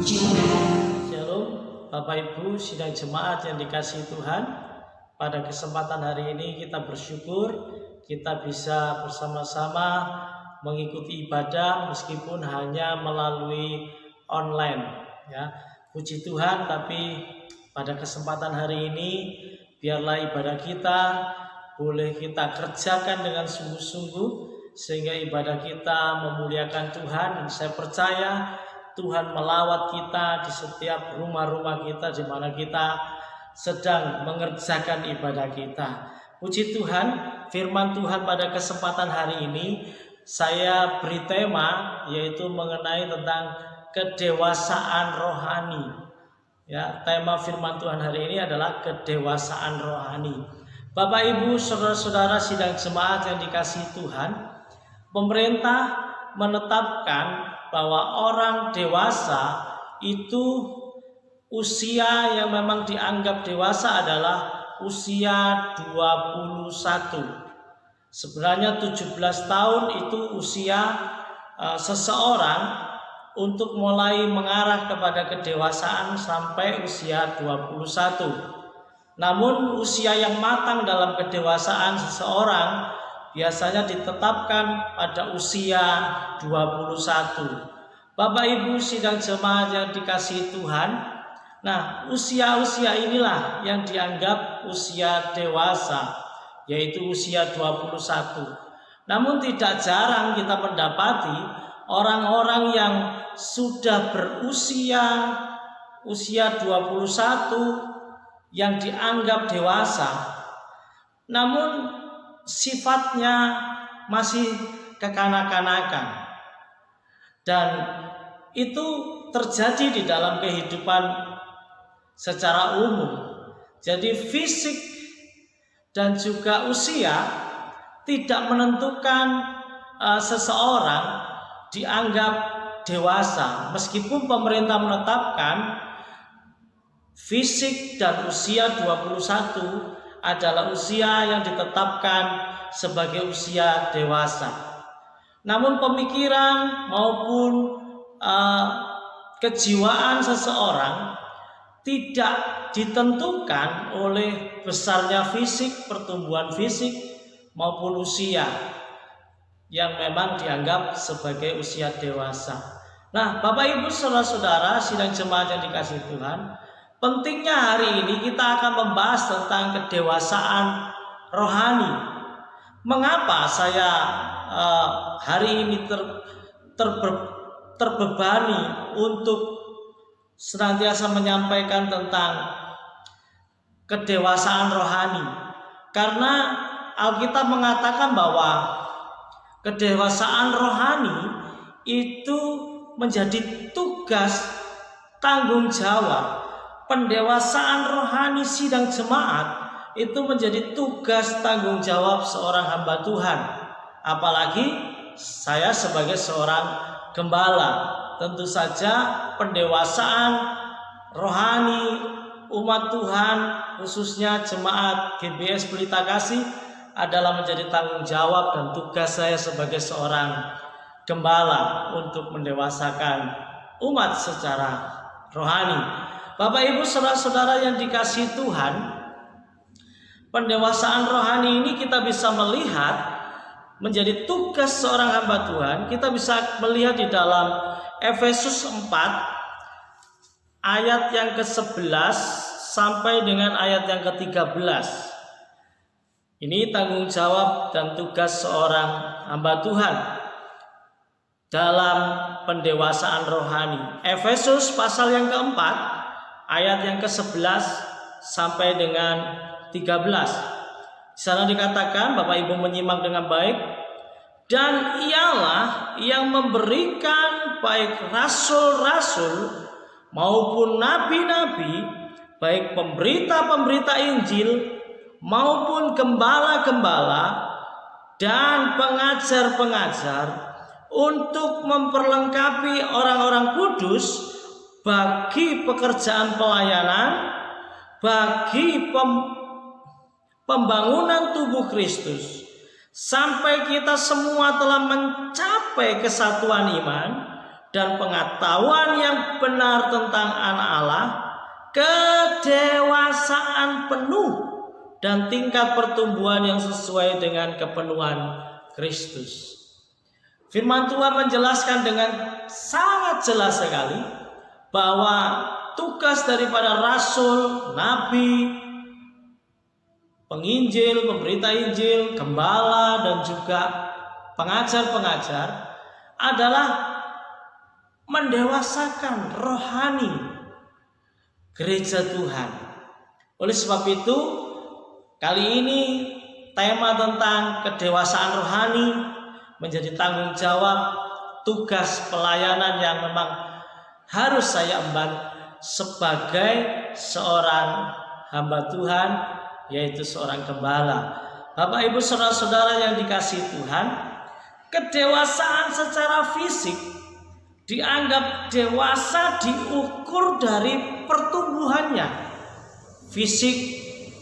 Shalom Bapak Ibu sidang jemaat yang dikasihi Tuhan. Pada kesempatan hari ini kita bersyukur kita bisa bersama-sama mengikuti ibadah meskipun hanya melalui online ya. Puji Tuhan, tapi pada kesempatan hari ini biarlah ibadah kita boleh kita kerjakan dengan sungguh-sungguh sehingga ibadah kita memuliakan Tuhan. Dan saya percaya Tuhan melawat kita di setiap rumah-rumah kita di mana kita sedang mengerjakan ibadah kita. Puji Tuhan, firman Tuhan pada kesempatan hari ini saya beri tema yaitu mengenai tentang kedewasaan rohani. Ya, tema firman Tuhan hari ini adalah kedewasaan rohani. Bapak Ibu, saudara-saudara sidang jemaat yang dikasihi Tuhan, pemerintah menetapkan bahwa orang dewasa itu usia yang memang dianggap dewasa adalah usia 21. Sebenarnya 17 tahun itu usia seseorang untuk mulai mengarah kepada kedewasaan sampai usia 21. Namun usia yang matang dalam kedewasaan seseorang biasanya ditetapkan pada usia 21. Bapak Ibu sidang jemaat yang dikasihi Tuhan, nah usia-usia inilah yang dianggap usia dewasa, yaitu usia 21. Namun tidak jarang kita mendapati orang-orang yang sudah berusia usia 21 yang dianggap dewasa, namun sifatnya masih kekanak-kanakan, dan itu terjadi di dalam kehidupan secara umum. Jadi fisik dan juga usia tidak menentukan seseorang dianggap dewasa, meskipun pemerintah menetapkan fisik dan usia 21 adalah usia yang ditetapkan sebagai usia dewasa. Namun pemikiran maupun kejiwaan seseorang tidak ditentukan oleh besarnya fisik, pertumbuhan fisik maupun usia yang memang dianggap sebagai usia dewasa. Nah, Bapak Ibu saudara-saudara sidang jemaat yang dikasihi Tuhan, pentingnya hari ini kita akan membahas tentang kedewasaan rohani. Mengapa saya hari ini terbebani untuk senantiasa menyampaikan tentang kedewasaan rohani? Karena Alkitab mengatakan bahwa kedewasaan rohani itu menjadi tugas tanggung jawab. Pendewasaan rohani sidang jemaat itu menjadi tugas tanggung jawab seorang hamba Tuhan. Apalagi saya sebagai seorang gembala. Tentu saja pendewasaan rohani umat Tuhan, khususnya jemaat GBS Pelita Kasih, adalah menjadi tanggung jawab dan tugas saya sebagai seorang gembala untuk mendewasakan umat secara rohani. Bapak Ibu saudara-saudara yang dikasihi Tuhan, pendewasaan rohani ini kita bisa melihat menjadi tugas seorang hamba Tuhan. Kita bisa melihat di dalam Efesus 4 ayat yang ke-11 sampai dengan ayat yang ke-13. Ini tanggung jawab dan tugas seorang hamba Tuhan dalam pendewasaan rohani. Efesus pasal yang keempat ayat yang ke-11 sampai dengan 13. Di sana dikatakan, Bapak Ibu menyimak dengan baik, dan ialah yang memberikan baik rasul-rasul maupun nabi-nabi, baik pemberita-pemberita Injil maupun gembala-gembala dan pengajar-pengajar, untuk memperlengkapi orang-orang kudus bagi pekerjaan pelayanan, bagi pembangunan tubuh Kristus, sampai kita semua telah mencapai kesatuan iman dan pengetahuan yang benar tentang anak Allah, kedewasaan penuh dan tingkat pertumbuhan yang sesuai dengan kepenuhan Kristus. Firman Tuhan menjelaskan dengan sangat jelas sekali bahwa tugas daripada rasul, nabi, penginjil, pemberita Injil, gembala, dan juga pengajar-pengajar adalah mendewasakan rohani gereja Tuhan. Oleh sebab itu, kali ini tema tentang kedewasaan rohani menjadi tanggung jawab tugas pelayanan yang memang harus saya emban sebagai seorang hamba Tuhan, yaitu seorang gembala. Bapak Ibu saudara-saudara yang dikasihi Tuhan, kedewasaan secara fisik dianggap dewasa diukur dari pertumbuhannya. Fisik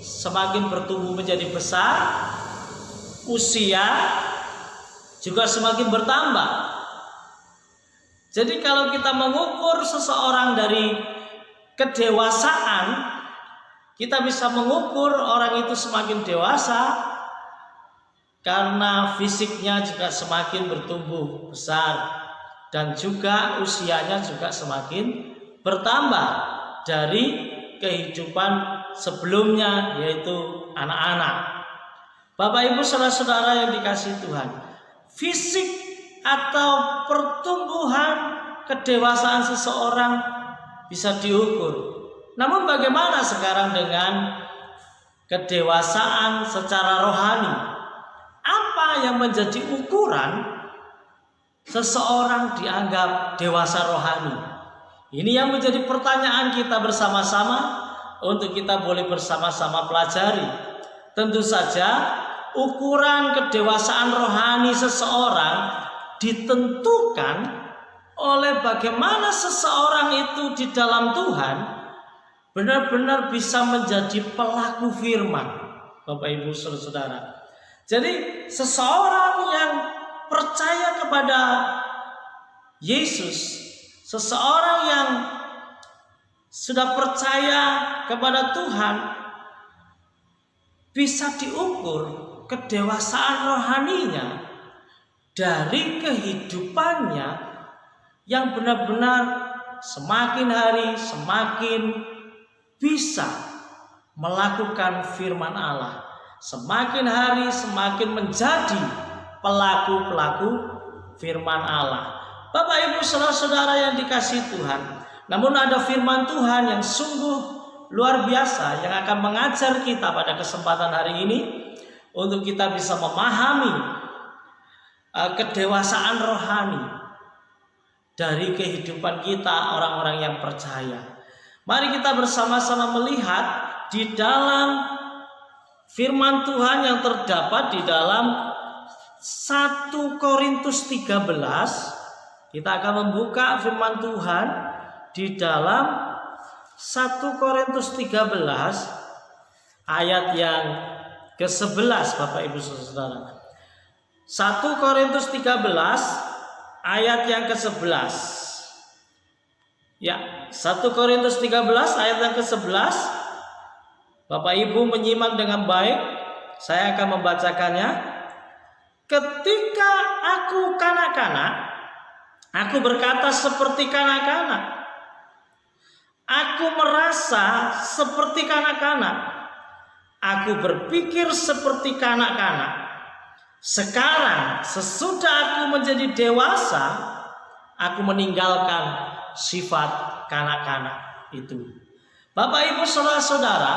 semakin bertumbuh menjadi besar, usia juga semakin bertambah. Jadi kalau kita mengukur seseorang dari kedewasaan, kita bisa mengukur orang itu semakin dewasa karena fisiknya juga semakin bertumbuh besar dan juga usianya juga semakin bertambah dari kehidupan sebelumnya, yaitu anak-anak. Bapak Ibu saudara-saudara yang dikasihi Tuhan, fisik atau pertumbuhan kedewasaan seseorang bisa diukur. Namun bagaimana sekarang dengan kedewasaan secara rohani? Apa yang menjadi ukuran seseorang dianggap dewasa rohani? Ini yang menjadi pertanyaan kita bersama-sama untuk kita boleh bersama-sama pelajari. Tentu saja ukuran kedewasaan rohani seseorang ditentukan oleh bagaimana seseorang itu di dalam Tuhan benar-benar bisa menjadi pelaku firman. Bapak Ibu saudara-saudara, jadi seseorang yang percaya kepada Yesus, seseorang yang sudah percaya kepada Tuhan, bisa diukur kedewasaan rohaninya dari kehidupannya yang benar-benar semakin hari semakin bisa melakukan firman Allah, semakin hari semakin menjadi pelaku-pelaku firman Allah. Bapak Ibu saudara-saudara yang dikasihi Tuhan, namun ada firman Tuhan yang sungguh luar biasa yang akan mengajar kita pada kesempatan hari ini untuk kita bisa memahami kedewasaan rohani dari kehidupan kita orang-orang yang percaya. Mari kita bersama-sama melihat di dalam firman Tuhan yang terdapat di dalam 1 Korintus 13. Kita akan membuka firman Tuhan di dalam 1 Korintus 13 ayat yang ke-11, Bapak Ibu Saudara. 1 Korintus 13 ayat yang ke-11. Ya, 1 Korintus 13 ayat yang ke-11. Bapak Ibu menyimak dengan baik. Saya akan membacakannya. Ketika aku kanak-kanak, aku berkata seperti kanak-kanak. Aku merasa seperti kanak-kanak. Aku berpikir seperti kanak-kanak. Sekarang sesudah aku menjadi dewasa, aku meninggalkan sifat kanak-kanak itu. Bapak Ibu saudara-saudara,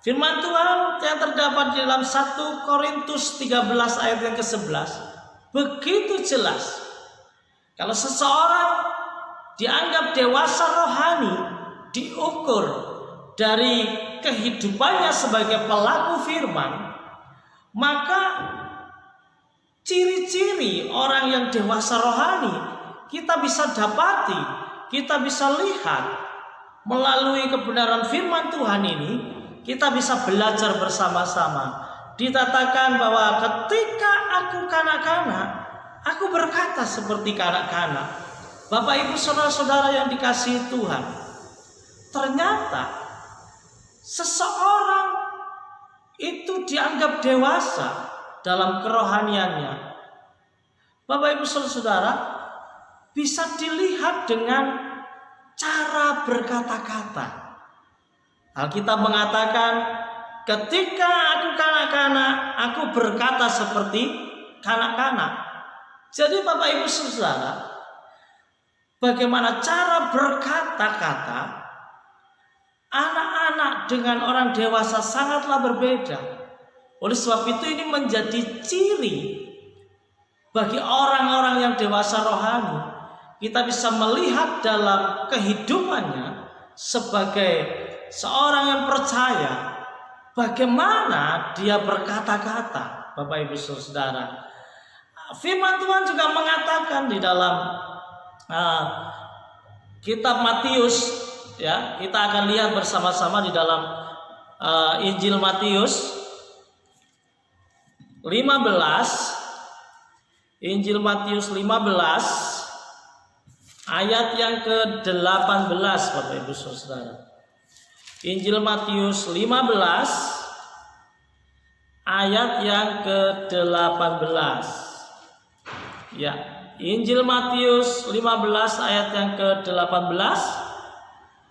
firman Tuhan yang terdapat di dalam 1 Korintus 13 ayat yang ke-11 begitu jelas. Kalau seseorang dianggap dewasa rohani diukur dari kehidupannya sebagai pelaku firman, maka ciri-ciri orang yang dewasa rohani kita bisa dapati, kita bisa lihat melalui kebenaran firman Tuhan ini. Kita bisa belajar bersama-sama. Dikatakan bahwa ketika aku kanak-kanak, aku berkata seperti kanak-kanak. Bapak Ibu saudara-saudara yang dikasihi Tuhan, ternyata seseorang itu dianggap dewasa dalam kerohaniannya. Bapak Ibu saudara-saudara, bisa dilihat dengan cara berkata-kata. Alkitab mengatakan, ketika aku kanak-kanak, aku berkata seperti kanak-kanak. Jadi Bapak Ibu saudara, bagaimana cara berkata-kata anak-anak dengan orang dewasa sangatlah berbeda. Oleh sebab itu ini menjadi ciri bagi orang-orang yang dewasa rohani. Kita bisa melihat dalam kehidupannya sebagai seorang yang percaya bagaimana dia berkata-kata. Bapak Ibu saudara, firman Tuhan juga mengatakan di dalam kitab Matius, ya, kita akan lihat bersama-sama di dalam Injil Matius 15, Injil Matius 15 ayat yang ke-18, Bapak Ibu saudara. Injil Matius 15 ayat yang ke-18. Ya, Injil Matius 15 ayat yang ke-18.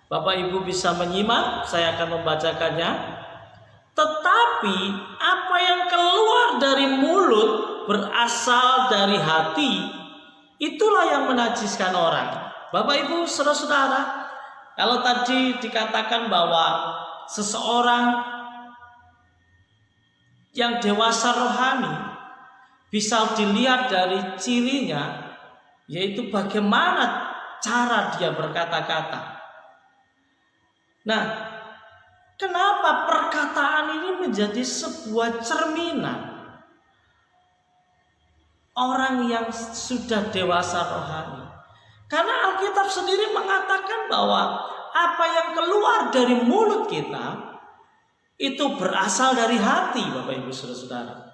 Bapak Ibu bisa menyimak, saya akan membacakannya. Tetapi apa yang keluar dari mulut berasal dari hati, itulah yang menajiskan orang. Bapak Ibu saudara-saudara, kalau tadi dikatakan bahwa seseorang yang dewasa rohani bisa dilihat dari cirinya, yaitu bagaimana cara dia berkata-kata. Nah, kenapa perkataan ini menjadi sebuah cerminan orang yang sudah dewasa rohani? Karena Alkitab sendiri mengatakan bahwa apa yang keluar dari mulut kita itu berasal dari hati, Bapak Ibu saudara-saudara.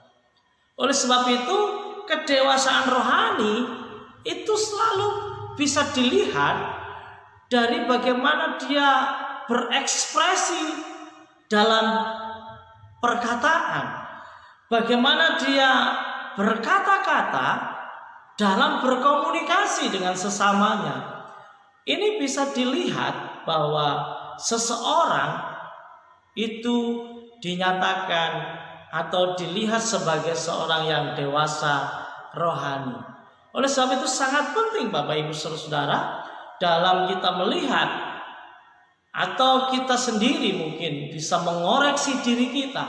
Oleh sebab itu, kedewasaan rohani itu selalu bisa dilihat dari bagaimana dia berekspresi dalam perkataan, bagaimana dia berkata-kata dalam berkomunikasi dengan sesamanya. Ini bisa dilihat bahwa seseorang itu dinyatakan atau dilihat sebagai seorang yang dewasa rohani. Oleh sebab itu sangat penting Bapak Ibu saudara dalam kita melihat atau kita sendiri mungkin bisa mengoreksi diri kita.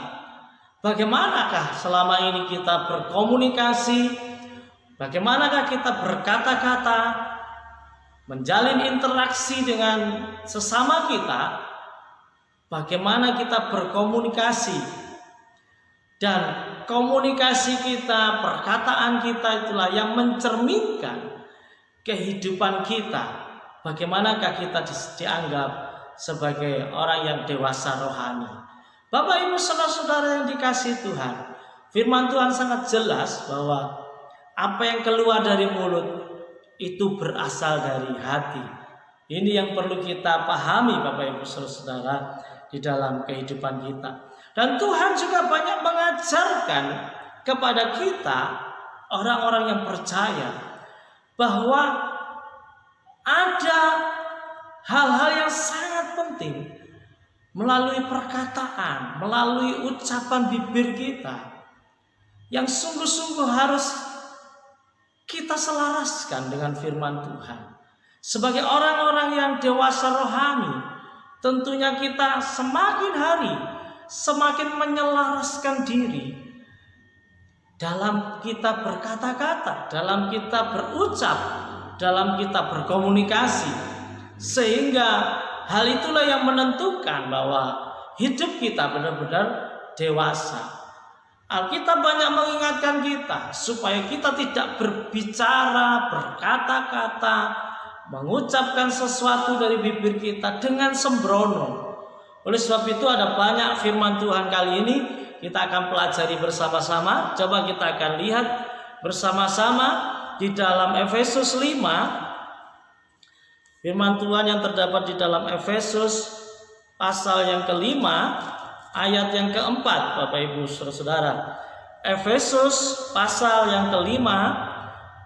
Bagaimanakah selama ini kita berkomunikasi? Bagaimanakah kita berkata-kata, menjalin interaksi dengan sesama kita? Bagaimana kita berkomunikasi? Dan komunikasi kita, perkataan kita itulah yang mencerminkan kehidupan kita. Bagaimanakah kita dianggap sebagai orang yang dewasa rohani? Bapak Ibu saudara-saudara yang dikasihi Tuhan, firman Tuhan sangat jelas bahwa apa yang keluar dari mulut itu berasal dari hati. Ini yang perlu kita pahami Bapak Ibu saudara-saudara di dalam kehidupan kita. Dan Tuhan juga banyak mengajarkan kepada kita orang-orang yang percaya bahwa ada hal-hal yang sangat penting melalui perkataan, melalui ucapan bibir kita yang sungguh-sungguh harus kita selaraskan dengan firman Tuhan. Sebagai orang-orang yang dewasa rohani, tentunya kita semakin hari semakin menyelaraskan diri dalam kita berkata-kata, dalam kita berucap, dalam kita berkomunikasi, sehingga hal itulah yang menentukan bahwa hidup kita benar-benar dewasa. Alkitab banyak mengingatkan kita supaya kita tidak berbicara, berkata-kata, mengucapkan sesuatu dari bibir kita dengan sembrono. Oleh sebab itu ada banyak firman Tuhan kali ini kita akan pelajari bersama-sama. Coba kita akan lihat bersama-sama di dalam Efesus 5 Firman Tuhan yang terdapat di dalam Efesus pasal yang kelima ayat yang keempat, Bapak Ibu Saudara. Efesus pasal yang kelima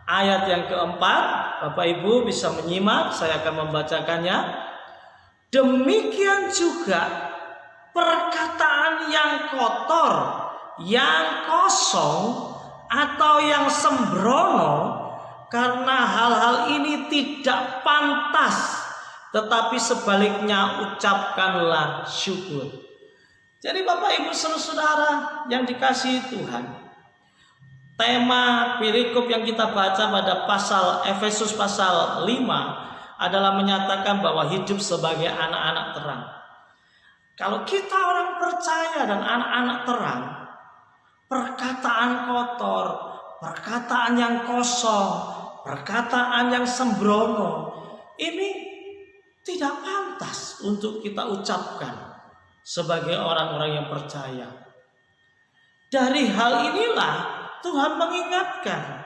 ayat yang keempat, Bapak Ibu bisa menyimak, saya akan membacakannya. Demikian juga perkataan yang kotor, yang kosong, atau yang sembrono, karena hal-hal ini tidak pantas, tetapi sebaliknya ucapkanlah syukur. Jadi Bapak Ibu Saudara yang dikasihi Tuhan, tema perikop yang kita baca pada pasal Efesus pasal 5 adalah menyatakan bahwa hidup sebagai anak-anak terang. Kalau kita orang percaya dan anak-anak terang, perkataan kotor, perkataan yang kosong, perkataan yang sembrono, ini tidak pantas untuk kita ucapkan sebagai orang-orang yang percaya. Dari hal inilah Tuhan mengingatkan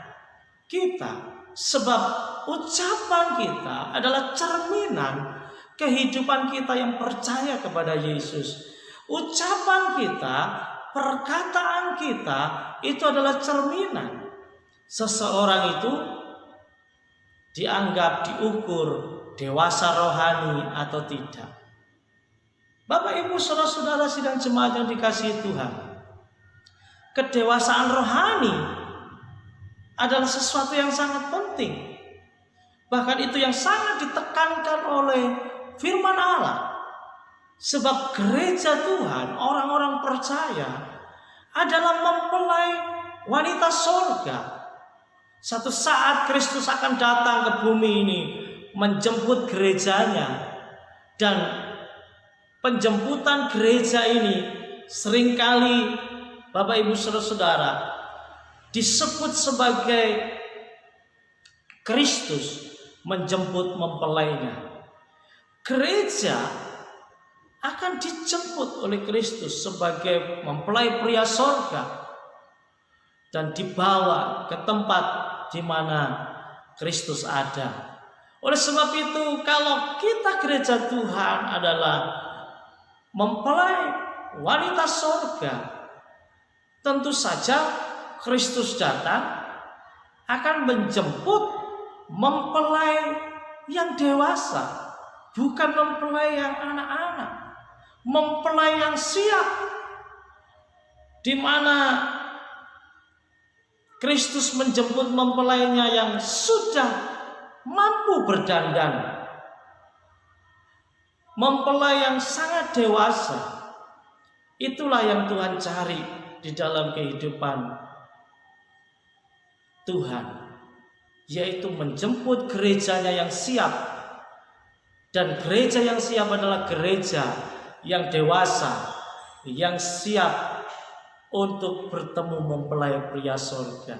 kita, sebab ucapan kita adalah cerminan kehidupan kita yang percaya kepada Yesus. Ucapan kita, perkataan kita itu adalah cerminan seseorang itu dianggap diukur dewasa rohani atau tidak. Bapak Ibu Saudara-saudara sidang jemaat yang dikasihi Tuhan, kedewasaan rohani adalah sesuatu yang sangat penting. Bahkan itu yang sangat ditekankan oleh firman Allah. Sebab gereja Tuhan, orang-orang percaya adalah mempelai wanita surga. Satu saat Kristus akan datang ke bumi ini menjemput gerejanya, dan penjemputan gereja ini seringkali Bapak Ibu Saudara disebut sebagai Kristus menjemput mempelainya. Gereja akan dijemput oleh Kristus sebagai mempelai pria surga dan dibawa ke tempat di mana Kristus ada. Oleh sebab itu, kalau kita gereja Tuhan adalah mempelai wanita surga, tentu saja Kristus datang akan menjemput mempelai yang dewasa, bukan mempelai yang anak-anak, mempelai yang siap, di mana Kristus menjemput mempelainya yang sudah mampu berdandan, mempelai yang sangat dewasa. Itulah yang Tuhan cari di dalam kehidupan Tuhan, yaitu menjemput gerejanya yang siap. Dan gereja yang siap adalah gereja yang dewasa, yang siap untuk bertemu mempelai pria surga.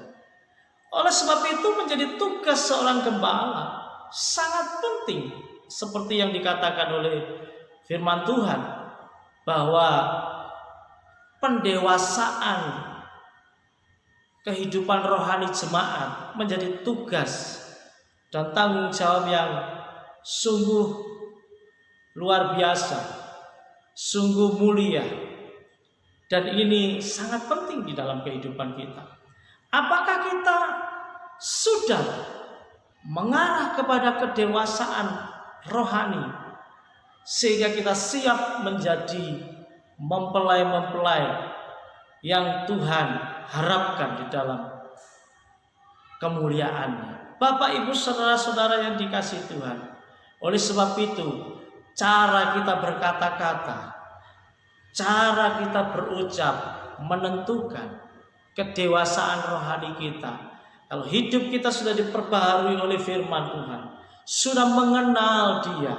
Oleh sebab itu menjadi tugas seorang gembala sangat penting, seperti yang dikatakan oleh firman Tuhan, bahwa pendewasaan kehidupan rohani jemaat menjadi tugas dan tanggung jawab yang sungguh luar biasa, sungguh mulia, dan ini sangat penting di dalam kehidupan kita. Apakah kita sudah mengarah kepada kedewasaan rohani sehingga kita siap menjadi mempelai-mempelai yang Tuhan harapkan di dalam kemuliaannya? Bapak Ibu saudara-saudara yang dikasihi Tuhan, oleh sebab itu cara kita berkata-kata, cara kita berucap menentukan kedewasaan rohani kita. Kalau hidup kita sudah diperbaharui oleh firman Tuhan, sudah mengenal Dia,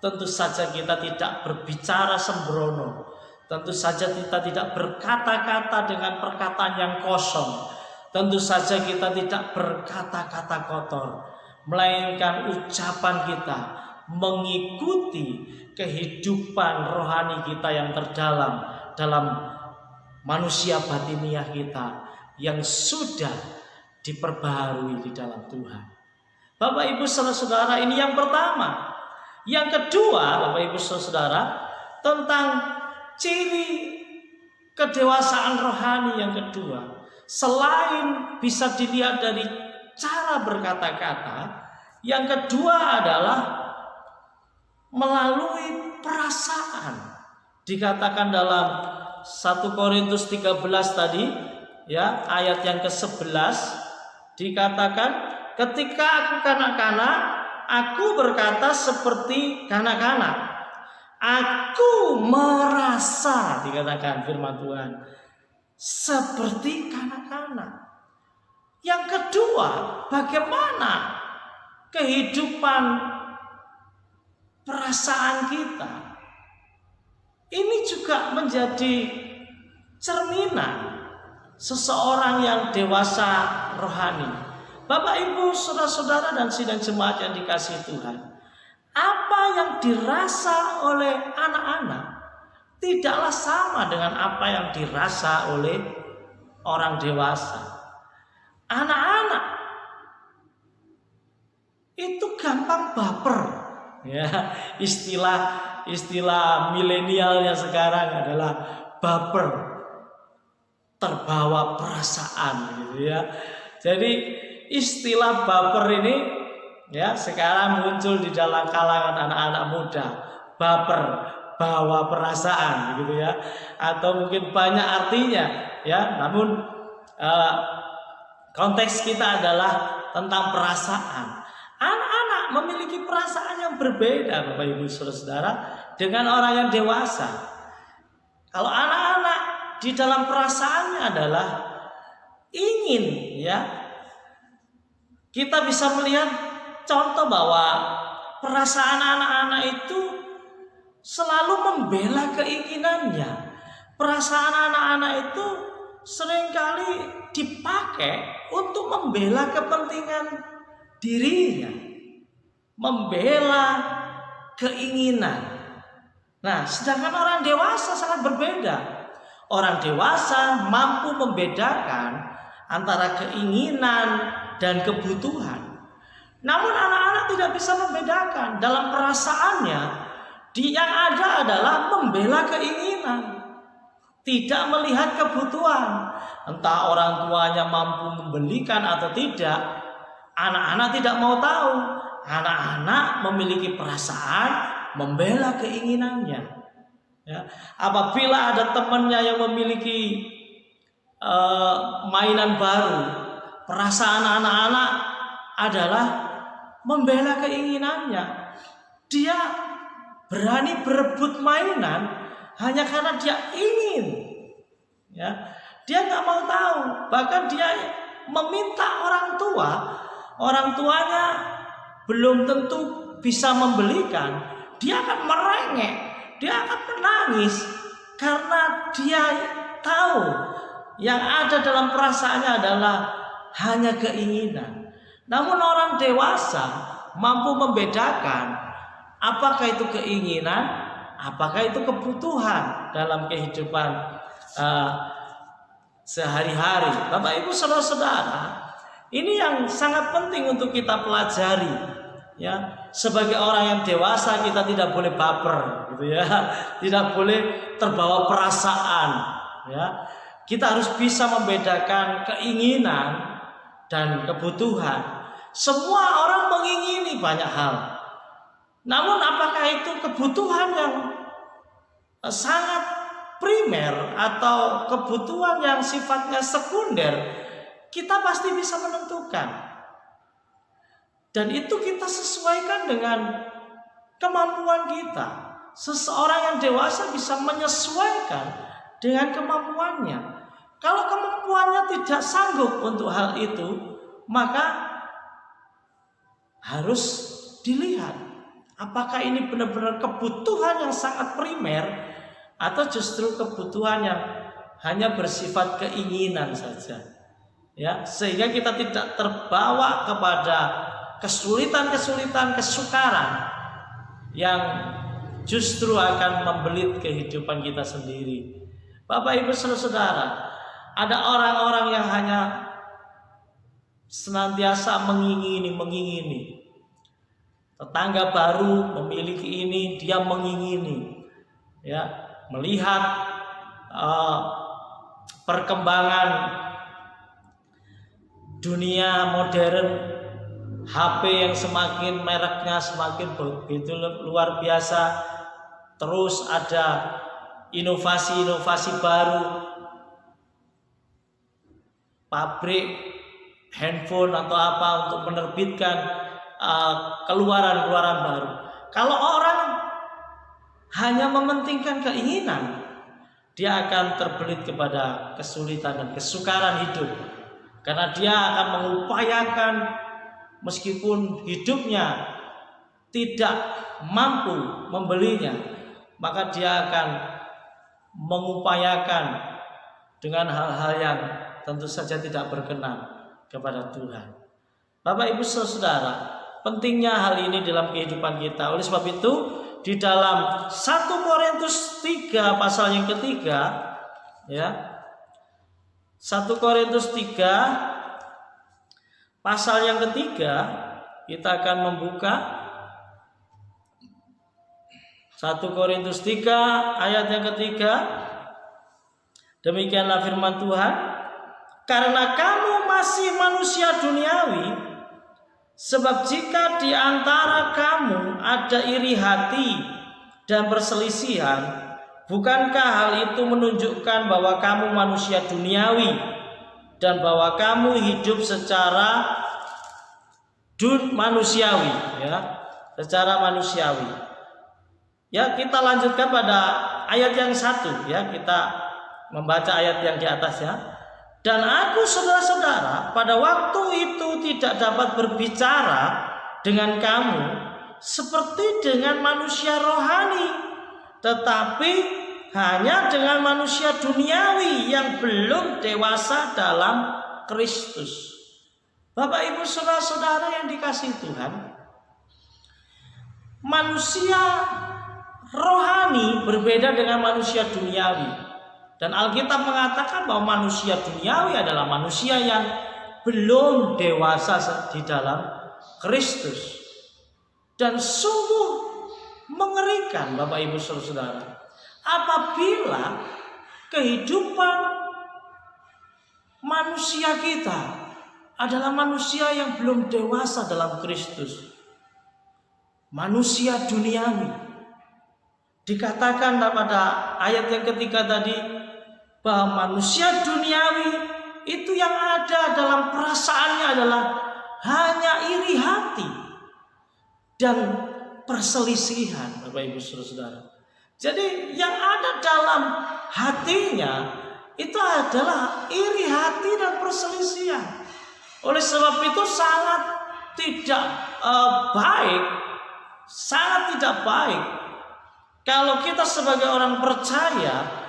tentu saja kita tidak berbicara sembrono, tentu saja kita tidak berkata-kata dengan perkataan yang kosong, tentu saja kita tidak berkata-kata kotor, melainkan ucapan kita mengikuti kehidupan rohani kita yang terdalam dalam manusia batiniah kita yang sudah diperbaharui di dalam Tuhan. Bapak Ibu saudara-saudara, ini yang pertama. Yang kedua, Bapak Ibu saudara, tentang ciri kedewasaan rohani yang kedua. Selain bisa dilihat dari cara berkata-kata, yang kedua adalah melalui perasaan. Dikatakan dalam 1 Korintus 13 tadi, ya, ayat yang ke-11 dikatakan, ketika aku kanak-kanak, aku berkata seperti kanak-kanak. Aku merasa, dikatakan firman Tuhan, seperti kanak-kanak. Yang kedua, bagaimana kehidupan perasaan kita? Ini juga menjadi cerminan seseorang yang dewasa rohani. Bapak Ibu saudara-saudara dan sidang jemaat yang dikasihi Tuhan, apa yang dirasa oleh anak-anak tidaklah sama dengan apa yang dirasa oleh orang dewasa. Anak-anak itu gampang baper, ya, istilah milenialnya sekarang adalah baper, terbawa perasaan, gitu ya. Jadi istilah baper ini, ya, sekarang muncul di dalam kalangan anak-anak muda. Baper, bawa perasaan, gitu ya. Atau mungkin banyak artinya, ya. Namun konteks kita adalah tentang perasaan. Anak-anak memiliki perasaan yang berbeda, Bapak Ibu saudara, dengan orang yang dewasa. Kalau anak-anak di dalam perasaannya adalah ingin, ya, kita bisa melihat contoh bahwa perasaan anak-anak itu selalu membela keinginannya. Perasaan anak-anak itu seringkali dipakai untuk membela kepentingan dirinya, membela keinginan. Nah, sedangkan orang dewasa sangat berbeda. Orang dewasa mampu membedakan antara keinginan dan kebutuhan. Namun anak-anak tidak bisa membedakan. Dalam perasaannya, yang ada adalah membela keinginan, tidak melihat kebutuhan. Entah orang tuanya mampu membelikan atau tidak, anak-anak tidak mau tahu. Anak-anak memiliki perasaan membela keinginannya, ya. Apabila ada temannya yang memiliki mainan baru, perasaan anak-anak adalah membela keinginannya. Dia berani berebut mainan hanya karena dia ingin, ya. Dia nggak mau tahu, bahkan dia meminta orang tuanya belum tentu bisa membelikan. Dia akan merengek, dia akan menangis karena dia tahu yang ada dalam perasaannya adalah hanya keinginan. Namun orang dewasa mampu membedakan apakah itu keinginan, apakah itu kebutuhan dalam kehidupan sehari-hari. Bapak Ibu saudara-saudara, ini yang sangat penting untuk kita pelajari. Ya, sebagai orang yang dewasa kita tidak boleh baper, gitu ya, tidak boleh terbawa perasaan, ya. Kita harus bisa membedakan keinginan dan kebutuhan. Semua orang mengingini banyak hal, namun apakah itu kebutuhan yang sangat primer atau kebutuhan yang sifatnya sekunder, kita pasti bisa menentukan. Dan itu kita sesuaikan dengan kemampuan kita. Seseorang yang dewasa bisa menyesuaikan dengan kemampuannya. Kalau kemampuannya tidak sanggup untuk hal itu, maka harus dilihat apakah ini benar-benar kebutuhan yang sangat primer atau justru kebutuhan yang hanya bersifat keinginan saja. Ya, sehingga kita tidak terbawa kepada kesulitan-kesulitan, kesukaran yang justru akan membelit kehidupan kita sendiri. Bapak Ibu saudara, ada orang-orang yang hanya senantiasa mengingini. Tetangga baru memiliki ini, dia mengingini, ya, melihat perkembangan dunia modern, HP yang semakin mereknya semakin begitu luar biasa, terus ada inovasi-inovasi baru, pabrik handphone atau apa untuk menerbitkan keluaran-keluaran baru. Kalau orang hanya mementingkan keinginan, dia akan terbelit kepada kesulitan dan kesukaran hidup, karena dia akan mengupayakan meskipun hidupnya tidak mampu membelinya, maka dia akan mengupayakan dengan hal-hal yang tentu saja tidak berkenan kepada Tuhan. Bapak Ibu Saudara, pentingnya hal ini dalam kehidupan kita. Oleh sebab itu, di dalam 1 Korintus 3 pasal yang ketiga, ya, 1 Korintus 3 pasal yang ketiga, kita akan membuka 1 Korintus 3 ayat yang ketiga. Demikianlah firman Tuhan, karena kamu masih manusia duniawi, sebab jika di antara kamu ada iri hati dan perselisihan, bukankah hal itu menunjukkan bahwa kamu manusia duniawi dan bahwa kamu hidup secara manusiawi, ya, secara manusiawi. Ya, kita lanjutkan pada ayat yang 1, ya, kita membaca ayat yang di atas, ya. Dan aku, saudara-saudara, pada waktu itu tidak dapat berbicara dengan kamu seperti dengan manusia rohani, tetapi hanya dengan manusia duniawi yang belum dewasa dalam Kristus. Bapak Ibu saudara-saudara yang dikasihi Tuhan, manusia rohani berbeda dengan manusia duniawi. Dan Alkitab mengatakan bahwa manusia duniawi adalah manusia yang belum dewasa di dalam Kristus. Dan sungguh mengerikan Bapak Ibu Saudara, apabila kehidupan manusia kita adalah manusia yang belum dewasa dalam Kristus. Manusia duniawi. Dikatakan pada ayat yang ketiga tadi, bahwa manusia duniawi itu yang ada dalam perasaannya adalah hanya iri hati dan perselisihan, Bapak Ibu Saudara. Jadi yang ada dalam hatinya itu adalah iri hati dan perselisihan. Oleh sebab itu sangat tidak baik, sangat tidak baik kalau kita sebagai orang percaya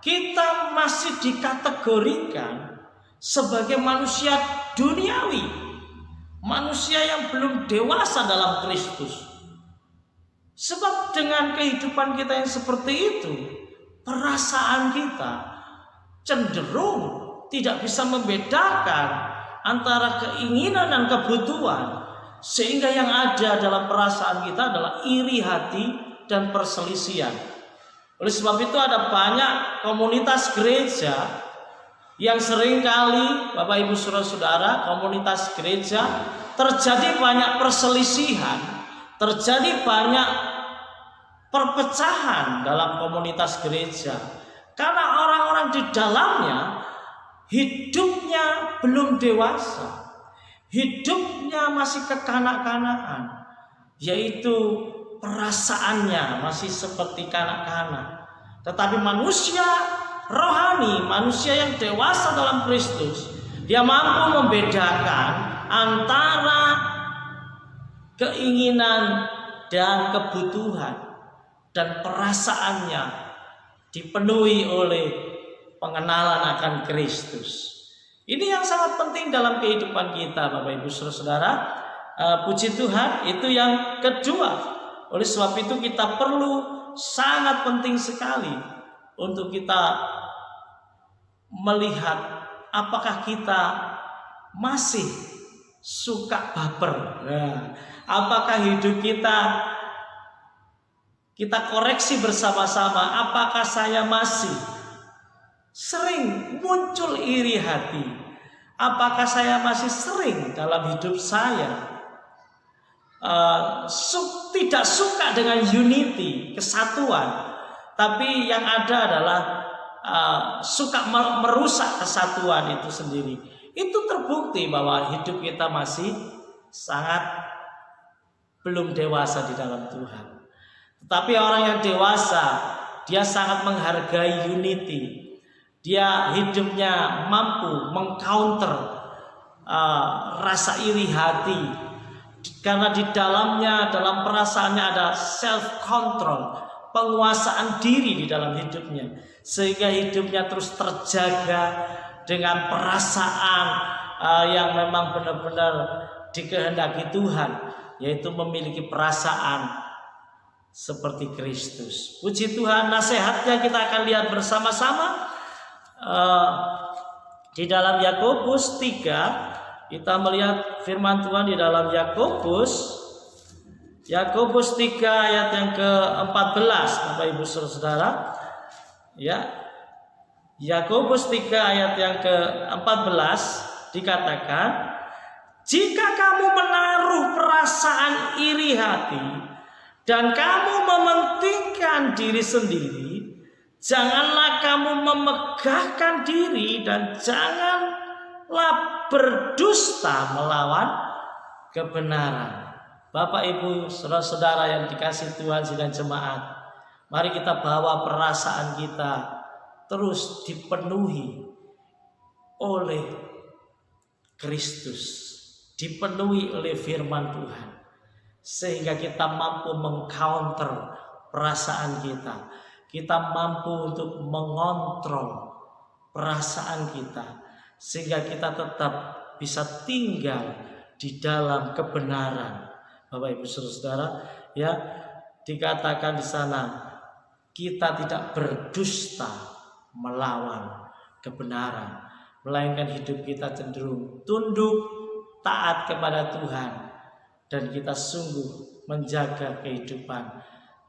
kita masih dikategorikan sebagai manusia duniawi, manusia yang belum dewasa dalam Kristus. Sebab dengan kehidupan kita yang seperti itu, perasaan kita cenderung tidak bisa membedakan antara keinginan dan kebutuhan, sehingga yang ada dalam perasaan kita adalah iri hati dan perselisihan. Oleh sebab itu ada banyak komunitas gereja yang seringkali Bapak Ibu Saudara, komunitas gereja terjadi banyak perselisihan, terjadi banyak perpecahan dalam komunitas gereja, karena orang-orang di dalamnya hidupnya belum dewasa, hidupnya masih kekanak-kanakan, yaitu perasaannya masih seperti kanak-kanak. Tetapi manusia rohani, manusia yang dewasa dalam Kristus, dia mampu membedakan antara keinginan dan kebutuhan, dan perasaannya dipenuhi oleh pengenalan akan Kristus. Ini yang sangat penting dalam kehidupan kita, Bapak Ibu Saudara. Puji Tuhan, itu yang kedua. Oleh sebab itu kita perlu, sangat penting sekali untuk kita melihat apakah kita masih suka baper. Nah, apakah hidup kita koreksi bersama-sama? Apakah saya masih sering muncul iri hati? Apakah saya masih sering dalam hidup saya tidak suka dengan unity, kesatuan, tapi yang ada adalah suka merusak kesatuan itu sendiri? Itu terbukti bahwa hidup kita masih sangat belum dewasa di dalam Tuhan. Tetapi orang yang dewasa, dia sangat menghargai unity. Dia hidupnya mampu mengcounter rasa iri hati, karena di dalamnya, dalam perasaannya ada self control, penguasaan diri di dalam hidupnya, sehingga hidupnya terus terjaga dengan perasaan yang memang benar-benar dikehendaki Tuhan, yaitu memiliki perasaan seperti Kristus. Puji Tuhan, nasihatnya kita akan lihat bersama-sama di dalam Yakobus 3. Kita melihat firman Tuhan di dalam Yakobus 3 ayat yang ke-14, Bapak Ibu Saudara. Ya. Yakobus 3 ayat yang ke-14 dikatakan, jika kamu menaruh perasaan iri hati dan kamu mementingkan diri sendiri, janganlah kamu memegahkan diri dan janganlah berdusta melawan kebenaran. Bapak Ibu saudara-saudara yang dikasihi Tuhan sidang jemaat, mari kita bawa perasaan kita terus dipenuhi oleh Kristus, dipenuhi oleh firman Tuhan, sehingga kita mampu mengcounter perasaan kita. Kita mampu untuk mengontrol perasaan kita, sehingga kita tetap bisa tinggal di dalam kebenaran. Bapak Ibu saudara, ya, dikatakan di sana kita tidak berdusta melawan kebenaran, melainkan hidup kita cenderung tunduk, taat kepada Tuhan, dan kita sungguh menjaga kehidupan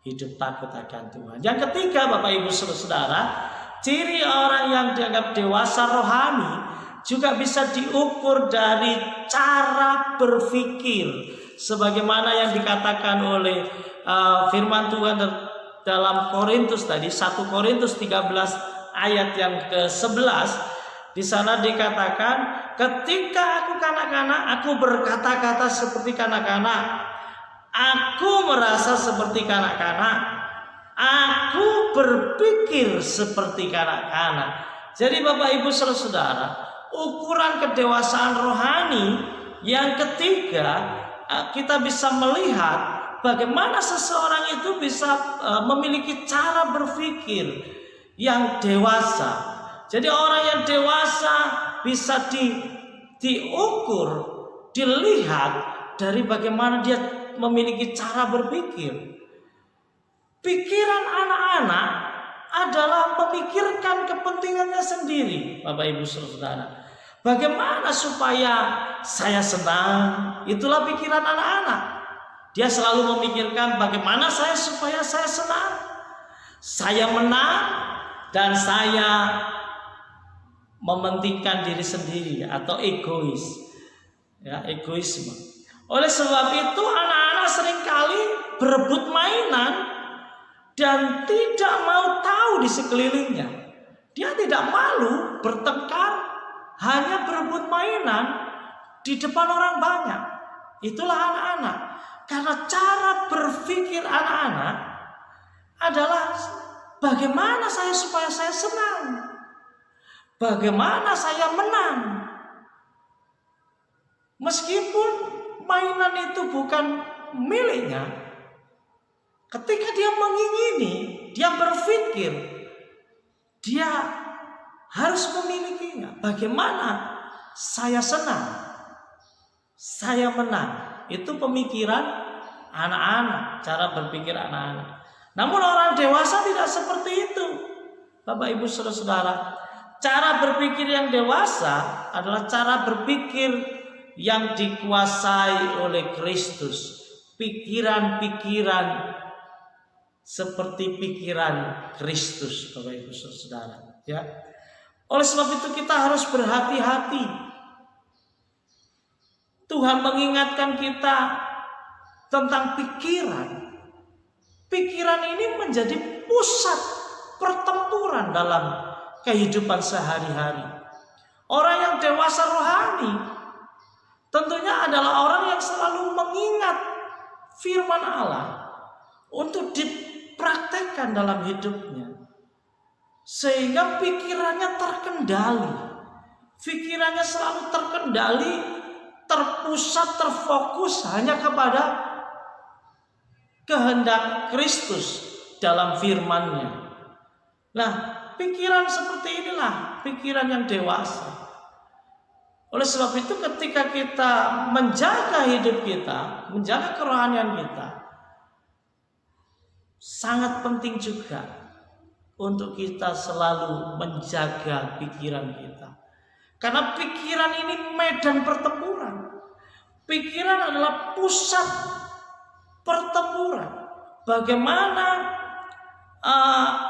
hidup takut akan Tuhan. Yang ketiga, Bapak Ibu saudara, ciri orang yang dianggap dewasa rohani juga bisa diukur dari cara berpikir, sebagaimana yang dikatakan oleh firman Tuhan dalam Korintus tadi, 1 Korintus 13 ayat yang ke-11. Di sana dikatakan, ketika aku kanak-kanak, aku berkata-kata seperti kanak-kanak, aku merasa seperti kanak-kanak, aku berpikir seperti kanak-kanak. Jadi Bapak Ibu saudara, ukuran kedewasaan rohani yang ketiga, kita bisa melihat bagaimana seseorang itu bisa memiliki cara berpikir yang dewasa. Jadi orang yang dewasa bisa diukur, dilihat dari bagaimana dia memiliki cara berpikir. Pikiran anak-anak adalah memikirkan kepentingannya sendiri, Bapak Ibu saudara. Bagaimana supaya saya senang? Itulah pikiran anak-anak. Dia selalu memikirkan bagaimana supaya saya senang, saya menang, dan saya mementingkan diri sendiri atau egois, ya, egoisme. Oleh sebab itu anak-anak seringkali berebut mainan dan tidak mau tahu di sekelilingnya. Dia tidak malu bertengkar, hanya berebut mainan di depan orang banyak. Itulah anak-anak. Karena cara berpikir anak-anak adalah bagaimana supaya saya senang, bagaimana saya menang. Meskipun mainan itu bukan miliknya, ketika dia mengingini, dia berpikir dia harus memilikinya. Bagaimana saya senang, saya menang. Itu pemikiran anak-anak, cara berpikir anak-anak. Namun orang dewasa tidak seperti itu, Bapak Ibu saudara. Cara berpikir yang dewasa adalah cara berpikir yang dikuasai oleh Kristus, pikiran-pikiran seperti pikiran Kristus, Bapak Ibu Saudara, ya. Oleh sebab itu kita harus berhati-hati. Tuhan mengingatkan kita tentang pikiran. Pikiran ini menjadi pusat pertempuran dalam kehidupan sehari-hari. Orang yang dewasa rohani tentunya adalah orang yang selalu mengingat firman Allah untuk dipraktekkan dalam hidupnya, sehingga pikirannya terkendali. Pikirannya selalu terkendali, terpusat, terfokus hanya kepada kehendak Kristus dalam firman-Nya. Nah, pikiran seperti inilah pikiran yang dewasa. Oleh sebab itu ketika kita menjaga hidup kita, menjaga kerohanian kita, sangat penting juga untuk kita selalu menjaga pikiran kita. Karena pikiran ini medan pertempuran. Pikiran adalah pusat pertempuran. Bagaimana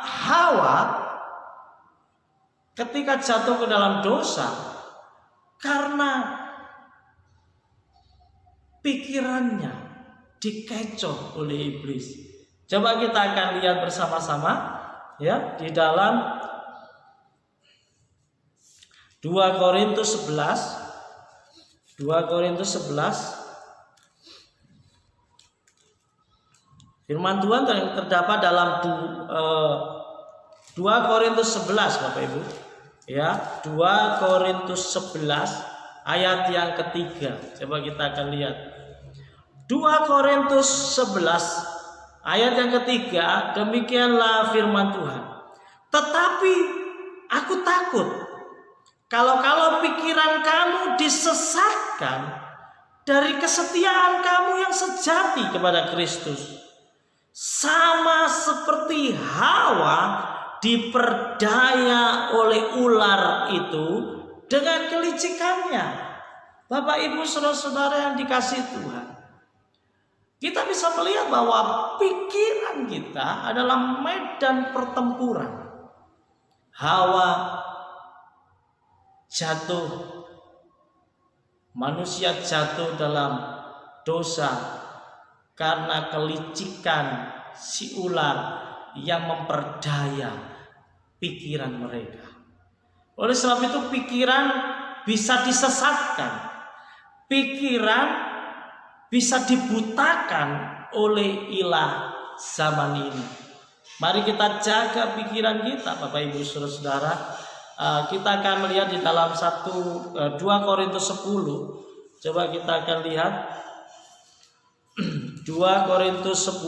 Hawa ketika jatuh ke dalam dosa karena pikirannya dikecoh oleh iblis. Coba kita akan lihat bersama-sama ya di dalam 2 Korintus 11. 2 Korintus 11. Firman Tuhan yang terdapat dalam 2 Korintus 11, Bapak Ibu. Ya, 2 Korintus 11 ayat yang ketiga. Coba kita akan lihat. 2 Korintus 11 ayat yang ketiga, demikianlah firman Tuhan. Tetapi aku takut kalau pikiran kamu disesatkan dari kesetiaan kamu yang sejati kepada Kristus. Sama seperti Hawa diperdaya oleh ular itu dengan kelicikannya. Bapak Ibu saudara-saudara yang dikasihi Tuhan, kita bisa melihat bahwa pikiran kita adalah medan pertempuran. Hawa jatuh, manusia jatuh dalam dosa karena kelicikan si ular yang memperdaya pikiran mereka. Oleh sebab itu pikiran bisa disesatkan, pikiran bisa dibutakan oleh ilah zaman ini. Mari kita jaga pikiran kita, Bapak Ibu saudara-saudara. Kita akan melihat di dalam 2 Korintus 10. Coba kita akan lihat 2 Korintus 10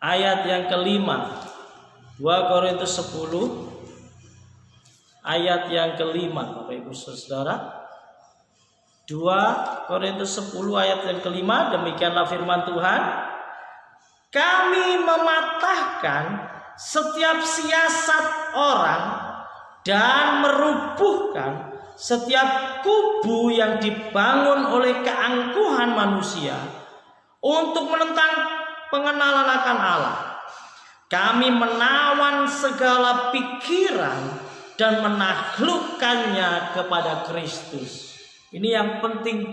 ayat yang kelima. 2 Korintus 10 ayat yang kelima, Bapak Ibu saudara. 2 Korintus 10 ayat yang kelima, demikianlah firman Tuhan. Kami mematahkan setiap siasat orang dan merubuhkan setiap kubu yang dibangun oleh keangkuhan manusia untuk menentang pengenalan akan Allah. Kami menawan segala pikiran dan menaklukkannya kepada Kristus. Ini yang penting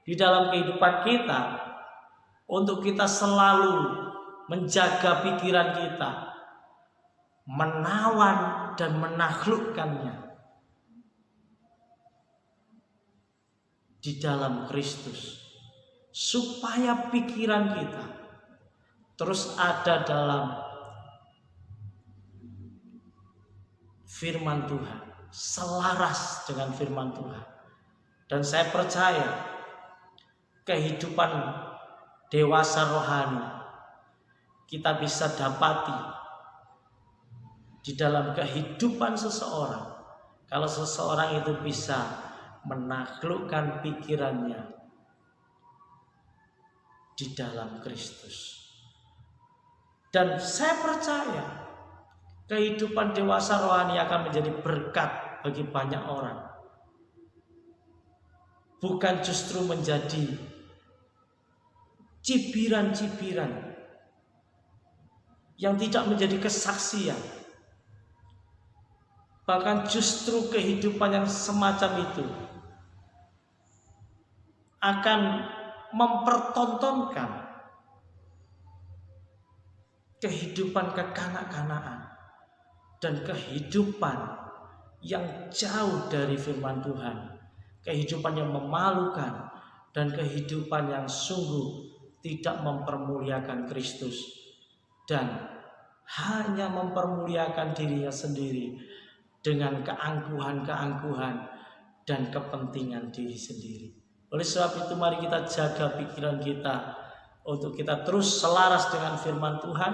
di dalam kehidupan kita, untuk kita selalu menjaga pikiran kita, menawan dan menaklukkannya di dalam Kristus, supaya pikiran kita terus ada dalam firman Tuhan, selaras dengan firman Tuhan. Dan saya percaya kehidupan dewasa rohani kita bisa dapati di dalam kehidupan seseorang kalau seseorang itu bisa menaklukkan pikirannya di dalam Kristus. Dan saya percaya kehidupan dewasa rohani akan menjadi berkat bagi banyak orang. bukan justru menjadi cibiran-cibiran yang tidak menjadi kesaksian. Bahkan justru kehidupan yang semacam itu akan mempertontonkan kehidupan kekanak-kanakan dan kehidupan yang jauh dari firman Tuhan, kehidupan yang memalukan dan kehidupan yang sungguh tidak mempermuliakan Kristus dan hanya mempermuliakan dirinya sendiri dengan keangkuhan-keangkuhan dan kepentingan diri sendiri. Oleh sebab itu mari kita jaga pikiran kita untuk kita terus selaras dengan firman Tuhan,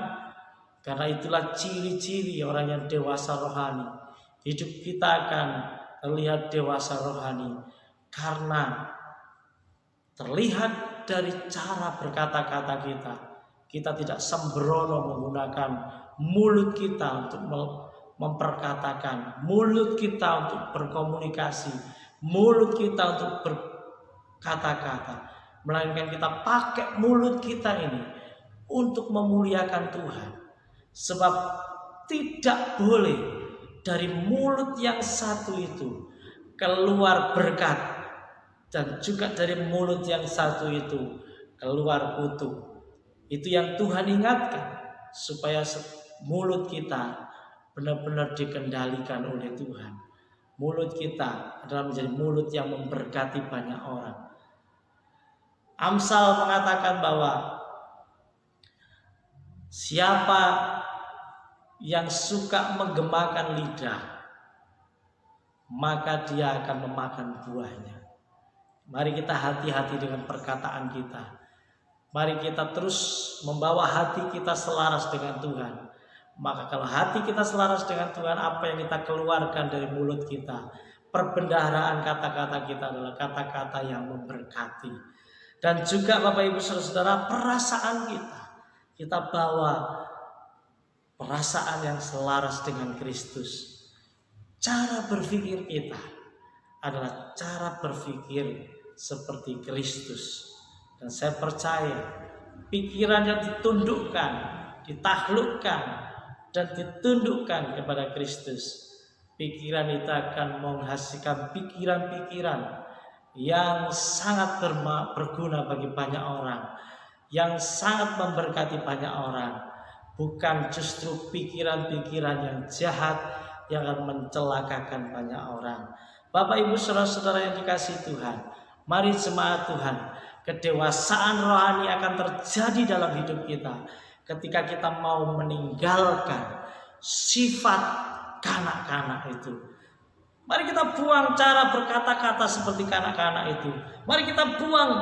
karena itulah ciri-ciri orang yang dewasa rohani. Hidup kita akan terlihat dewasa rohani karena terlihat dari cara berkata-kata kita. Kita tidak sembrono menggunakan mulut kita untuk memperkatakan, mulut kita untuk berkomunikasi, mulut kita untuk berkata-kata, melainkan kita pakai mulut kita ini untuk memuliakan Tuhan. Sebab tidak boleh dari mulut yang satu itu keluar berkat, dan juga dari mulut yang satu itu keluar kutuk. Itu yang Tuhan ingatkan, supaya mulut kita benar-benar dikendalikan oleh Tuhan. Mulut kita adalah menjadi mulut yang memberkati banyak orang. Amsal mengatakan bahwa siapa yang suka menggemakan lidah, maka dia akan memakan buahnya. Mari kita hati-hati dengan perkataan kita. Mari kita terus membawa hati kita selaras dengan Tuhan. Maka kalau hati kita selaras dengan Tuhan, apa yang kita keluarkan dari mulut kita, perbendaharaan kata-kata kita adalah kata-kata yang memberkati. Dan juga Bapak Ibu Saudara, perasaan kita bawa perasaan yang selaras dengan Kristus. Cara berpikir kita adalah cara berpikir seperti Kristus. Dan saya percaya pikiran yang ditundukkan, ditaklukkan, dan ditundukkan kepada Kristus, pikiran itu akan menghasilkan pikiran-pikiran yang sangat berguna bagi banyak orang, yang sangat memberkati banyak orang, bukan justru pikiran-pikiran yang jahat yang akan mencelakakan banyak orang. Bapak Ibu Saudara-saudara yang dikasihi Tuhan, mari jemaat Tuhan, kedewasaan rohani akan terjadi dalam hidup kita ketika kita mau meninggalkan sifat kanak-kanak itu. Mari kita buang cara berkata-kata seperti kanak-kanak itu. Mari kita buang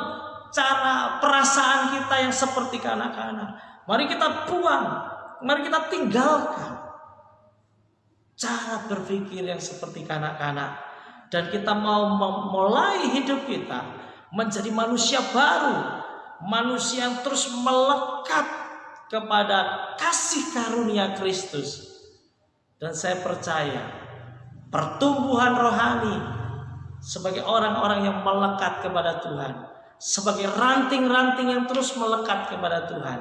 cara perasaan kita yang seperti kanak-kanak. Mari kita buang, mari kita tinggalkan cara berpikir yang seperti kanak-kanak. Dan kita mau memulai hidup kita menjadi manusia baru, manusia yang terus melekat kepada kasih karunia Kristus. Dan saya percaya pertumbuhan rohani sebagai orang-orang yang melekat kepada Tuhan, sebagai ranting-ranting yang terus melekat kepada Tuhan,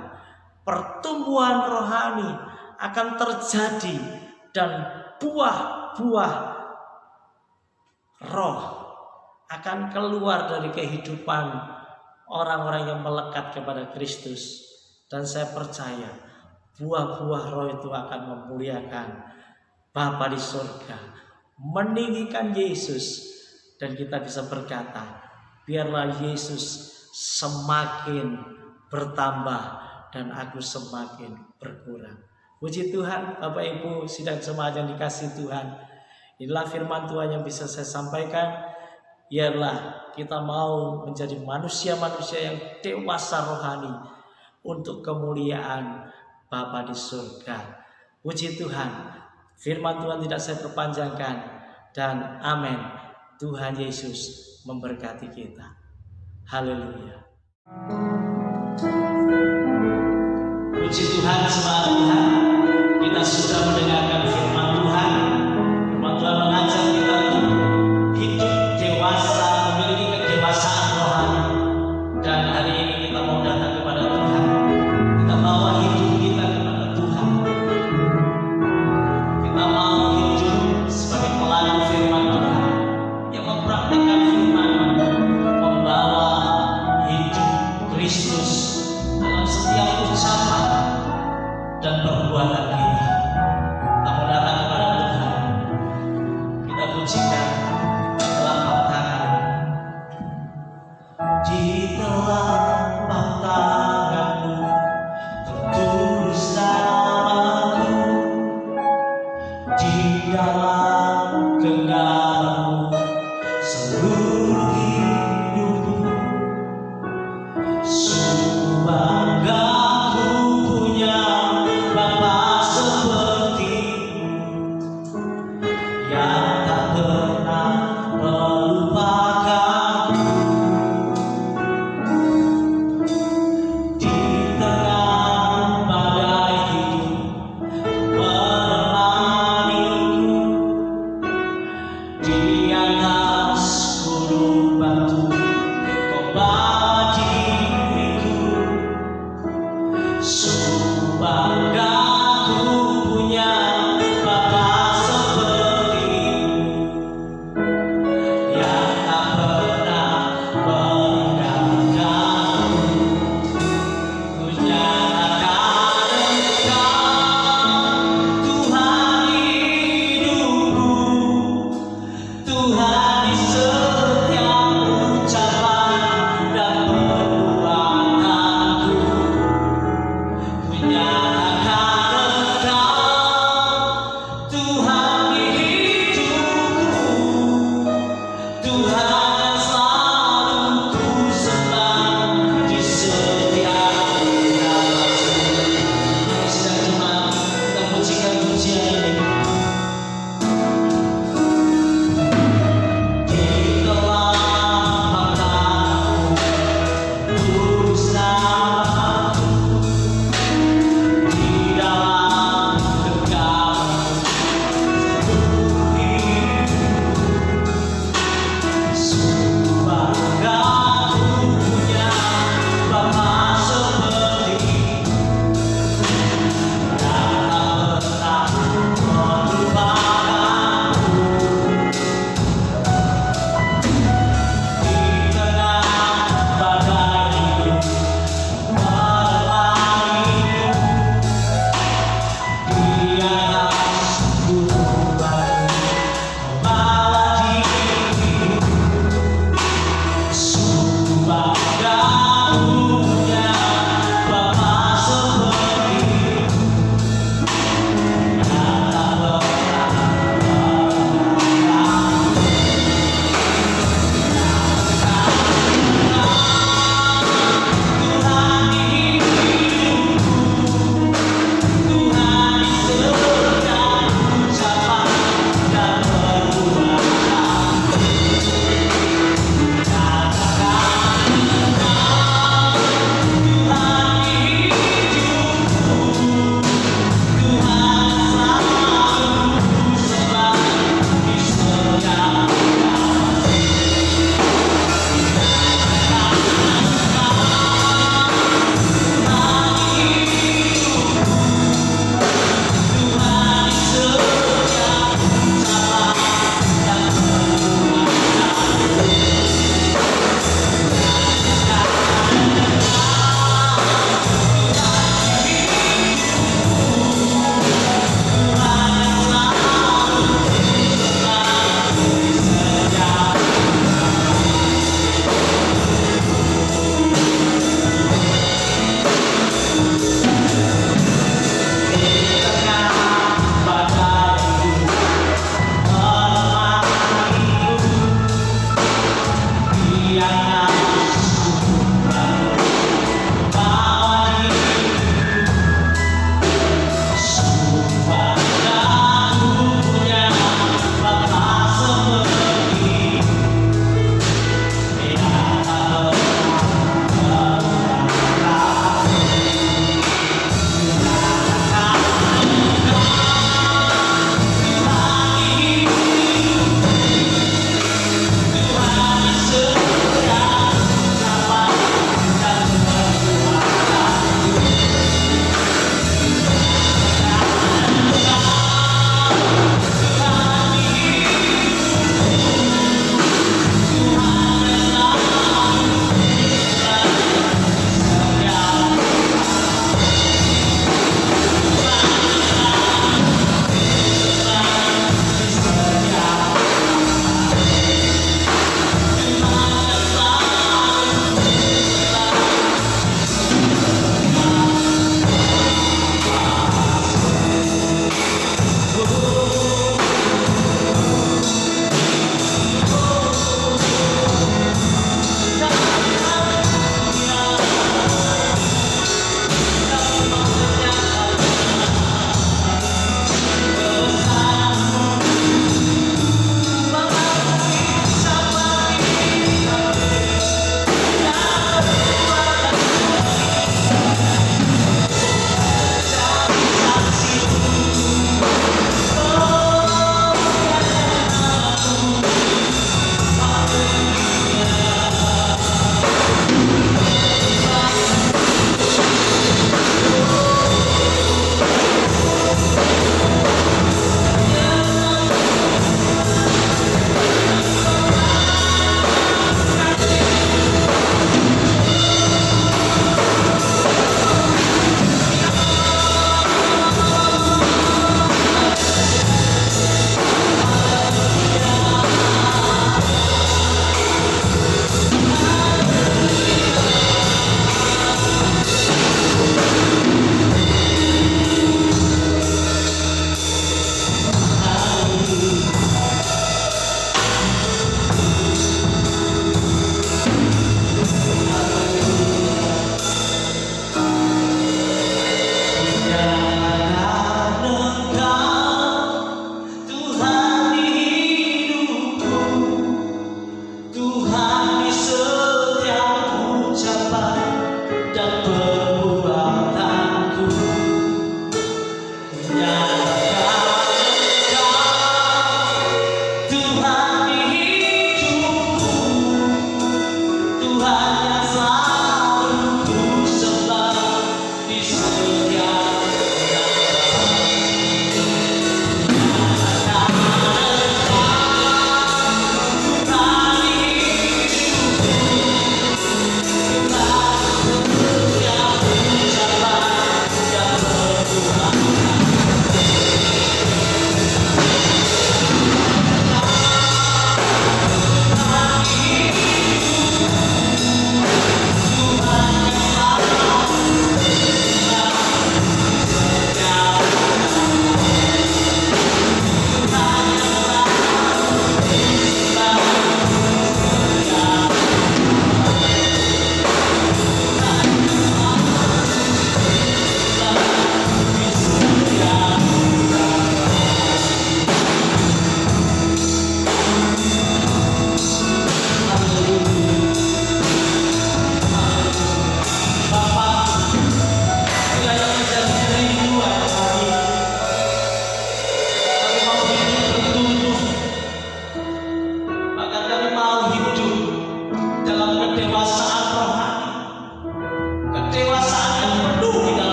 pertumbuhan rohani akan terjadi dan buah-buah roh akan keluar dari kehidupan orang-orang yang melekat kepada Kristus. Dan saya percaya buah-buah roh itu akan memuliakan Bapa di surga, meninggikan Yesus, dan kita bisa berkata, biarlah Yesus semakin bertambah dan aku semakin berkurang. Puji Tuhan, Bapak Ibu sidang jemaat yang dikasihi Tuhan, inilah firman Tuhan yang bisa saya sampaikan. Biarlah kita mau menjadi manusia-manusia yang dewasa rohani untuk kemuliaan Bapa di surga. Puji Tuhan, firman Tuhan tidak saya perpanjangkan, dan amin. Tuhan Yesus memberkati kita. Haleluya. Puji Tuhan, jemaat Tuhan, kita sudah mendengarkan firman Tuhan. Firman Tuhan mengajak kita untuk hidup dewasa, memiliki kedewasaan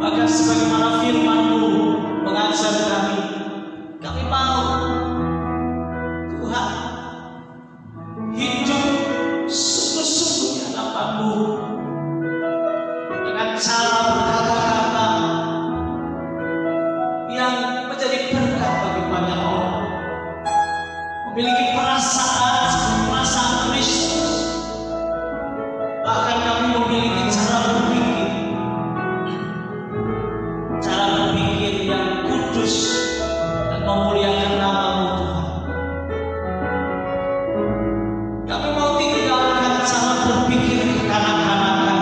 Bahkan sebagaimana firman-Mu mengajar kami mau Tuhan hidup sungguh-sungguh di hadapan-Mu dengan cara berkata-kata yang menjadi berkat bagi banyak orang, memiliki perasaan Kristus. Bahkan kami memiliki cara berpikir yang kudus dan memuliakan nama-Mu Tuhan. Kami mau tinggalkan cara berpikir kekanak-kanakan,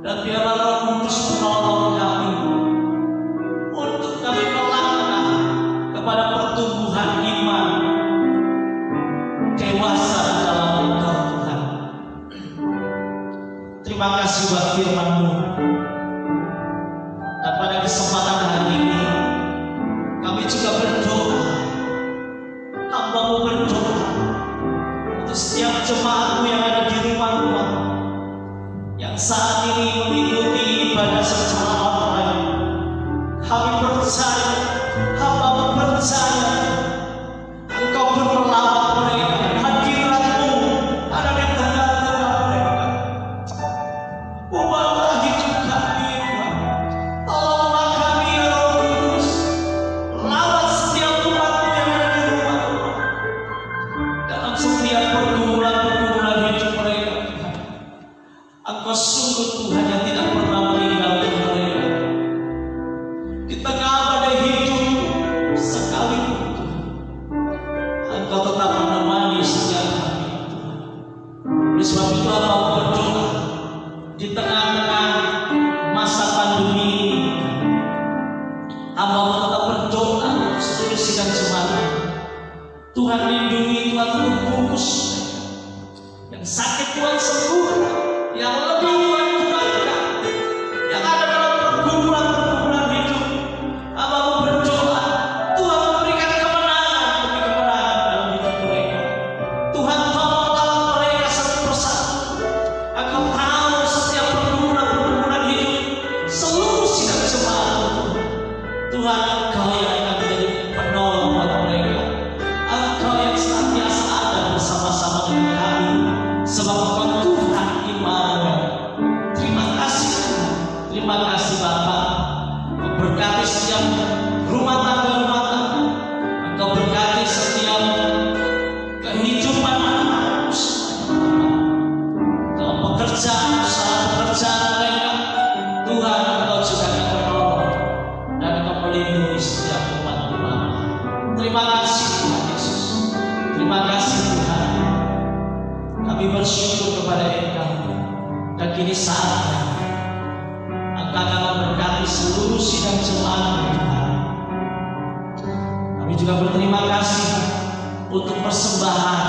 dan biarlah Roh Kudus menolong kami untuk kami melangkah kepada pertumbuhan iman dewasa dalam Engkau Tuhan. Terima kasih buat firman-Mu. Dan pada kesempatan hari ini kami juga berdoa, hamba-Mu berdoa untuk setiap jemaat-Mu yang ada di rumah-rumah, yang saat ini mengikuti ibadah secara online. Kami percaya, hamba-Mu percaya Engkau bermelawat mereka, hadirat-Mu ada di tengah-tengah mereka. Ubahlah hidup kami, Tuhan. Tolonglah kami, ya Roh Kudus. Lawat setiap umat-Mu yang ada di rumah-rumah, dalam setiap pergumulan hidup mereka, Tuhan. Engkau sungguh Tuhan yang tidak pernah meninggalkan mereka. Di tengah badai hidup sekalipun, Tuhan, Engkau tetap menemani setiap kami, Tuhan. Oleh sebab itu hamba berdoa di tengah-tengah masa pandemi ini, hamba tetap berdoa untuk seluruh sidang jemaat. Tuhan lindungi, Tuhan bungkus yang sakit, Tuhan sembuhkan, yang lemah Tuhan kuatkan, yang ada dalam pergumulan hidup. Hamba berdoa Tuhan memberikan kemenangan demi kemenangan dalam hidup mereka. Tuhan tolong mereka satu persatu. Engkau tahu setiap pergumulan hidup seluruh sidang jemaat. Tuhan, Engkau yang akan menjadi penolong buat mereka. Engkau yang senantiasa ada bersama-sama dengan kami, sebab Engkau Tuhan Immanuel. Terima kasih Tuhan. Terima kasih Bapa. Engkau berkati setiap rumah tangga. Engkau berkati setiap kehidupan anak-anakmu semuanya, dalam pekerjaan, usaha pekerjaan mereka. Tuhan, Engkau juga akan menolong dan Engkau melindungi setiap umat-Mu. Terima kasih Tuhan Yesus. Terima kasih Tuhan. Kami bersyukur kepada Engkau, dan kini saatnya Engkau akan memberkati seluruh sidang jemaat-Mu Tuhan. Kami juga berterima kasih untuk persembahan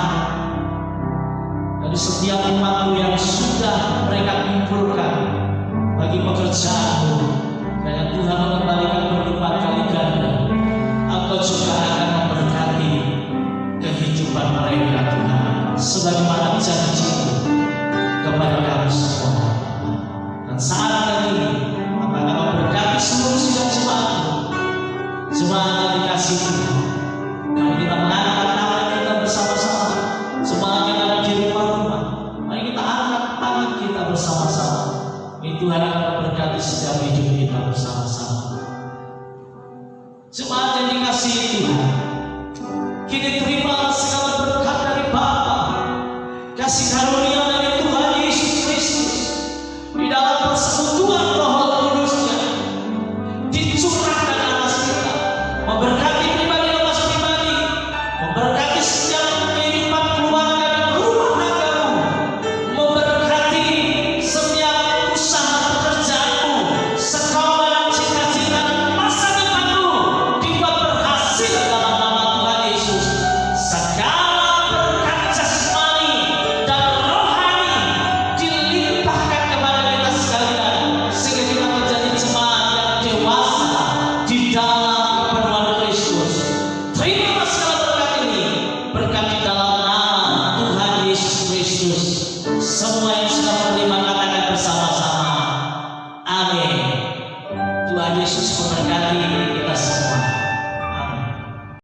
dari setiap umat-Mu yang sudah mereka kumpulkan bagi pekerjaan-Mu, dan yang Tuhan mengembalikan berlipat kali ganda. Engkau juga akan memberkati kehidupan mereka Tuhan, sebagaimana janji-Mu kepada kami semua. Dan saat ini Engkau akan memberkati seluruh sidang jemaat-Mu, jemaat yang dikasihi Tuhan. Mari kita mengangkat tangan kita bersama-sama. Jemaat yang ada di rumah-rumah, mari kita angkat tangan kita bersama-sama. Ini Tuhan akan memberkati setiap hidup kita bersama-sama. Jemaat yang dikasihi Tuhan, kini terima segala berkat dari Bapa, kasih karunia dari Tuhan Yesus Kristus, di dalam persekutuan Roh Kudus-Nya dicurahkan atas kita, memberkati pribadi lepas pribadi, memberkati setiap kehidupan keluarga dan rumah tanggamu, memberkati setiap usaha pekerjaanmu, sekolah dan cita-cita dan masa depanmu dibuat berhasil dalam nama Tuhan Yesus. Segala berkat jasmani dan rohani dilimpahkan kepada kita sekalian, sehingga kita menjadi jemaat yang dewasa di dalam kepenuhan Kristus. Terima segala berkat ini, berkat di dalam nama Tuhan Yesus Kristus. Semua yang